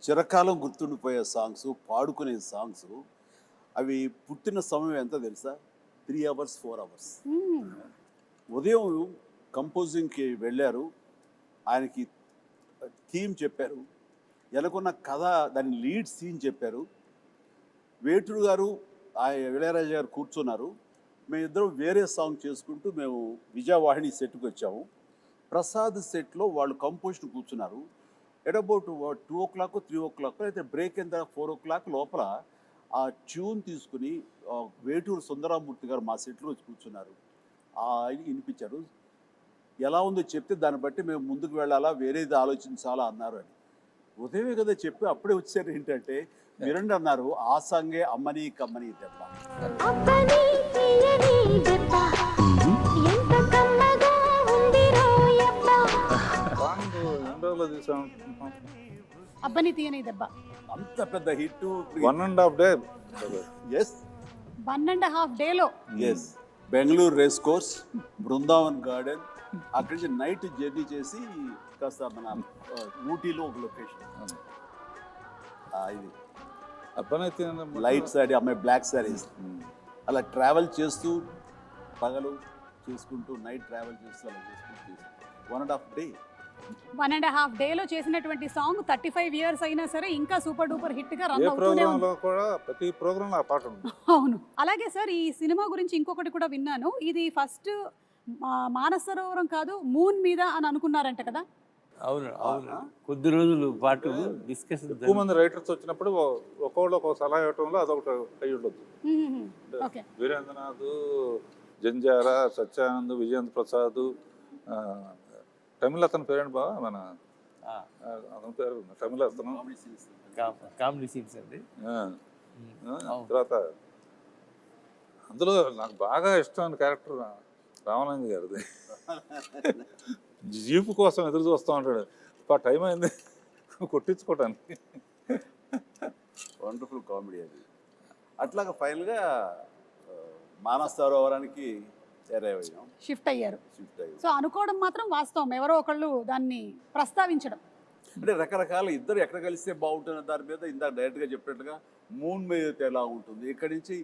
చిరకాలం గుర్తుండిపోయే songs, పాడుకునే songs అవి పుట్టిన సమయం ఎంత తెలుసా? 3 అవర్స్ 4 అవర్స్. హ్మ్. ఉదయం కంపోజింగ్కి వెళ్ళారు. ఆయనకి థీమ్ చెప్పారు, వెనకున్న కథ దాని లీడ్ సీన్ చెప్పారు. వేటూరు గారు ఇళయరాజా గారు కూర్చున్నారు. మేమిద్దరం వేరే సాంగ్ చేసుకుంటూ మేము విజయవాహిని సెట్కి వచ్చాము. ప్రసాద్ సెట్లో వాళ్ళు కంపోజిషన్ కూర్చున్నారు. ఎట్ అబౌట్ 2 o'clock 3 o'clock అయితే బ్రేక్ అయిన తర్వాత 4 o'clock లోపల ఆ ట్యూన్ తీసుకుని వేటూరు సుందరామూర్తి గారు మా సెట్లో వచ్చి కూర్చున్నారు. ఆయన వినిపించారు. ఎలా ఉందో చెప్తే దాన్ని బట్టి మేము ముందుకు వెళ్ళాలా, వేరేది ఆలోచించాలా అన్నారు అని. ఉదయమే కదా చెప్పి అప్పుడే వచ్చారు. ఏంటంటే మీరండి అన్నారు, ఆ సాంగే అమ్మని కమ్మని దెబ్బ. అబ్బని తీయని దెబ్బ ఎంత కమ్మగా ఉంది రోయబ్బ. సాంగ్ ఎన్ని రోజుల్లో తీసాం? అబ్బని తీయని దెబ్బ అంత పెద్ద హిట్. 1.5 day. ఎస్ 1.5 డేలో. Yes Bengaluru race course, Brindavan garden, అక్కడి నుంచి నైట్ జర్నీ చేసి కాస్త మన ఊటీలో ఒక లొకేషన్. ఇది అబ్బాయి లైట్ సారీ, అమ్మాయి బ్లాక్ సారీస్, అలా ట్రావెల్ చేస్తూ పగలు చేసుకుంటూ నైట్ ట్రావెల్ చేస్తూ అలా చేసుకుంటూ 1.5 day. 1.5 డేలో చేసినటువంటి సాంగ్ 35 years అయినా సరే ఇంకా సూపర్ డూపర్ హిట్ గా రన్ ఏ అవుతూనే ప్రోగ్రామ్ ఉంది. లో కూడా ప్రతి ప్రోగ్రామ్ లో ఆ పాట ఉంది. అవును. అలాగే సార్, ఈ సినిమా గురించి ఇంకొకటి కూడా విన్నాను. ఇది ఫస్ట్ మానసరోవరం కాదు, మూన్ మీద అని అనుకున్నారంట కదా? అవును అవును, కొద్ది రోజులు పాటు డిస్కషన్ ఎక్కువ మంది రైటర్స్ వచ్చినప్పుడు ఒక్కొక్కళ్ళు ఒక్కొక్క సలహా ఇవ్వటంలో అదొకటి అయి ఉండొచ్చు. ఓకే. వీరేంద్రనాథ్, జంజాల, సత్యానంద్, విజయేంద్ర ప్రసాద్, తమిళ అతని పేరేంటి బావ, మన అతని పేరు తమిళ అతను. కామెడీ సీన్స్ అండి. తర్వాత అందులో నాకు బాగా ఇష్టమైన క్యారెక్టర్ రామానంద్ గారిది. జీపు కోసం ఎదురు చూస్తూ ఉంటాడు, టైం అయింది కొట్టించుకోవటానికి. వండర్ఫుల్ కామెడీ అది. అట్లాగా ఫైనల్గా మానస సరోవరానికి చేరయ్యాం, షిఫ్ట్ అయ్యారు. షిఫ్ట్ అయ్యాం. సో అనుకోవడం మాత్రం వాస్తవం, ఎవరో ఒకళ్ళు దాన్ని ప్రస్తావించడం. అంటే రకరకాల ఇద్దరు ఎక్కడ కలిస్తే బాగుంటుంది దాని మీద ఇందాక డైరెక్ట్గా చెప్పినట్టుగా మూన్ మీద అయితే ఎలా ఉంటుంది, ఇక్కడి నుంచి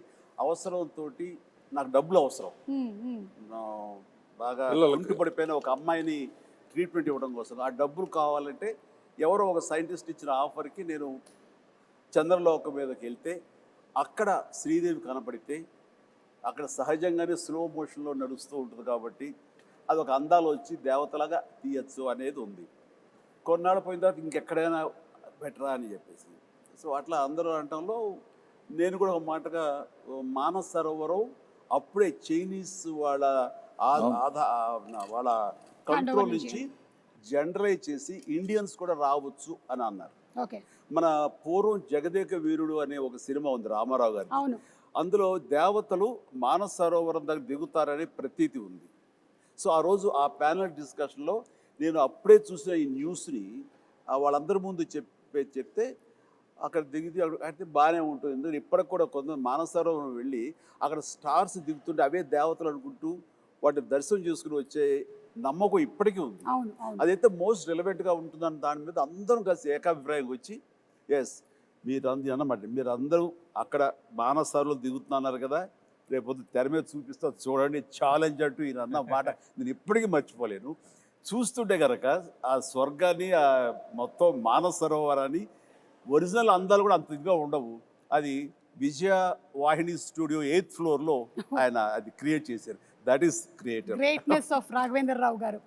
అవసరంతో నాకు డబ్బులు అవసరం, బాగా ఇంటి పడిపోయిన ఒక అమ్మాయిని ట్రీట్మెంట్ ఇవ్వడం కోసం ఆ డబ్బులు కావాలంటే ఎవరో ఒక సైంటిస్ట్ ఇచ్చిన ఆఫర్కి నేను చంద్రలోకం మీదకి వెళ్తే అక్కడ శ్రీదేవి కనపడితే అక్కడ సహజంగానే స్లో మోషన్లో నడుస్తూ ఉంటుంది కాబట్టి అదొక అందాలు వచ్చి దేవతలాగా తీయచ్చు అనేది ఉంది. కొన్నాళ్ళు పోయిన తర్వాత ఇంకెక్కడైనా బెటరా అని చెప్పేసి, సో అట్లా అందరూ అనటంలో నేను కూడా ఒక మాటగా మానస సరోవరం అప్పుడే చైనీస్ వాళ్ళ వాళ్ళ కంట్రోల్ నుంచి జనరలైజ్ చేసి ఇండియన్స్ కూడా రావచ్చు అని అన్నారు. ఓకే. మన పూర్వం జగదేక వీరుడు అనే ఒక సినిమా ఉంది రామారావు గారి, అవును. అందులో దేవతలు మానస సరోవరం దగ్గర దిగుతారనే ప్రతీతి ఉంది. సో ఆ రోజు ఆ ప్యానల్ డిస్కషన్లో నేను అప్పుడే చూసిన ఈ న్యూస్ని వాళ్ళందరి ముందు చెప్తే అక్కడ దిగితే అయితే బాగానే ఉంటుంది. ఎందుకంటే ఇప్పటికి కూడా కొంత మానస సరోవరం వెళ్ళి అక్కడ స్టార్స్ దిగుతుంటే అవే దేవతలు అనుకుంటూ వాటిని దర్శనం చేసుకుని వచ్చే నమ్మకం ఇప్పటికీ ఉంది. అదైతే మోస్ట్ రిలవెంట్గా ఉంటుందని దాని మీద అందరం కలిసి ఏకాభిప్రాయం వచ్చి ఎస్ మీరు అన్నమాట, మీరు అందరూ అక్కడ మానస సరోవరం దిగుతున్నారు కదా, రేపొద్దు తెర మీద చూపిస్తా చూడండి ఛాలెంజ్ అంటూ ఈయన అన్న మాట నేను ఇప్పటికీ మర్చిపోలేను. చూస్తుంటే కనుక ఆ స్వర్గాన్ని, ఆ మొత్తం మానస సరోవరాన్ని ఒరిజినల్ అందాలు కూడా అంత ఇదిగా ఉండవు. అది విజయవాహిని స్టూడియో 8th floor ఆయన అది క్రియేట్ చేశారు. That is creator. Greatness of Raghavendra Rao గారు.